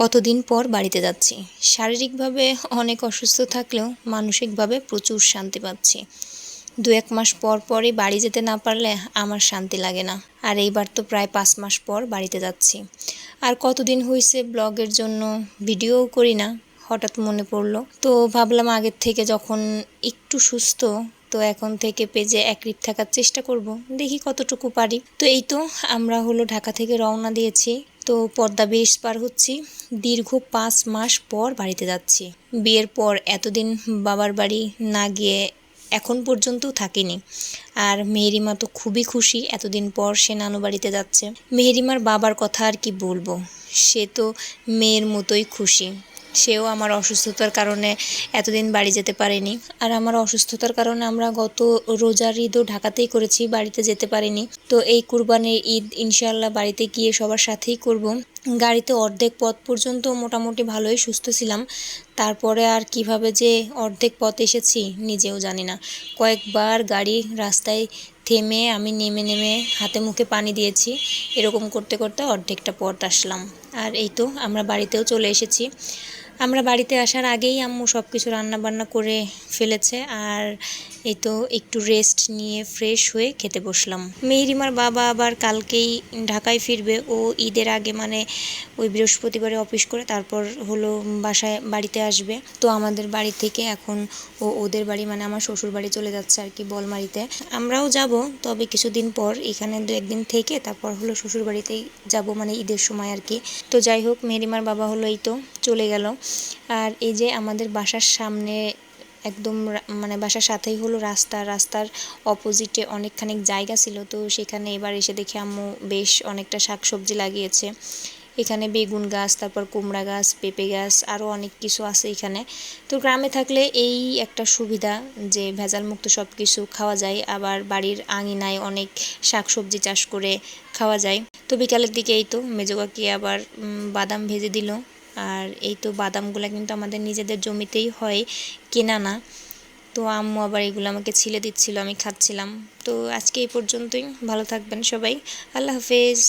কতদিন পর বাড়িতে যাচ্ছি। শারীরিকভাবে অনেক অসুস্থ থাকলেও মানসিকভাবে প্রচুর শান্তি পাচ্ছি। 2-1 মাস পর পরই বাড়ি যেতে না পারলে আমার শান্তি লাগে না। আর এইবার তো প্রায় 5 মাস পর বাড়িতে যাচ্ছি। আর কতদিন হয়েছে ব্লগের জন্য ভিডিওও করি না, হঠাৎ মনে পড়লো। তো ভাবলাম আগের থেকে যখন একটু সুস্থ, তো এখন থেকে পেজে অ্যাক্টিভ থাকার চেষ্টা করব, দেখি কতটুকু পারি। তো এই তো আমরা ঢাকা থেকে রওনা দিয়েছি। তো পদ্মা ব্রিজ পার হচ্ছি। দীর্ঘ 5 মাস পর বাড়িতে যাচ্ছি। বিয়ের পর এতদিন বাবার বাড়ি না গিয়ে এখন পর্যন্ত থাকিনি। আর মেহেরিমা তো খুবই খুশি, এতদিন পর সে নানু বাড়িতে যাচ্ছে। মেহেরিমার বাবার কথা আর কি বলবো, সে তো মেয়ের মতোই খুশি। সেও আমার অসুস্থতার কারণে এতদিন বাড়ি যেতে পারেনি। আর আমার অসুস্থতার কারণে আমরা গত রোজার ঈদও ঢাকাতেই করেছি, বাড়িতে যেতে পারিনি। তো এই কুরবানির ঈদ ইনশাআল্লাহ বাড়িতে গিয়ে সবার সাথেই করব। গাড়িতে অর্ধেক পথ পর্যন্ত মোটামুটি ভালোই সুস্থ ছিলাম, তারপরে আর কিভাবে যে অর্ধেক পথ এসেছি নিজেও জানি না। কয়েকবার গাড়ি রাস্তায় থেমে আমি নেমে নেমে হাতে মুখে পানি দিয়েছি। এরকম করতে করতে অর্ধেকটা পথ আসলাম। আর এই তো আমরা বাড়িতেও চলে এসেছি। আমরা বাড়িতে আসার আগেই আম্মু সব কিছু রান্নাবান্না করে ফেলেছে। আর এই তো একটু রেস্ট নিয়ে ফ্রেশ হয়ে খেতে বসলাম। মেহেরিমার বাবা আবার কালকেই ঢাকায় ফিরবে। ও ঈদের আগে মানে ওই বৃহস্পতিবারে অফিস করে তারপর বাড়িতে আসবে। তো আমাদের বাড়ি থেকে এখন ওদের বাড়ি মানে আমার শ্বশুর বাড়ি চলে যাচ্ছে আর কি, বলমারিতে। আমরাও যাব, তবে কিছুদিন পর এখানে 2-1 দিন থেকে তারপর শ্বশুর বাড়িতেই যাব, মানে ঈদের সময় আর কি। তো যাই হোক, মেহেরিমার বাবা এই তো চলে গেল। আর এই যে আমাদের বাসার সামনে একদম মানে বাসার সাথেই রাস্তার অপোজিটে অনেকখানি জায়গা ছিল। তো সেখানে এবার এসে দেখি আম্মু বেশ অনেকটা শাকসবজি লাগিয়েছে। এখানে বেগুন গাছ, তারপর কুমড়া গাছ, পেঁপে গাছ, আরও অনেক কিছু আছে এখানে। তো গ্রামে থাকলে এই একটা সুবিধা যে ভেজাল মুক্ত সব কিছু খাওয়া যায়, আবার বাড়ির আঙিনায় অনেক শাকসবজি চাষ করে খাওয়া যায়। তো বিকালের দিকে এই তো মেজো কাকি আবার বাদাম ভেজে দিল। আর এই তো বাদামগুলো কিন্তু আমাদের নিজেদের জমিতেই হয়, কেনা না। তো আম্মু আবার এগুলো আমাকে ছিলে দিচ্ছিল, আমি খাচ্ছিলাম। তো আজকে এই পর্যন্তই, ভালো থাকবেন সবাই, আল্লাহ হাফেজ।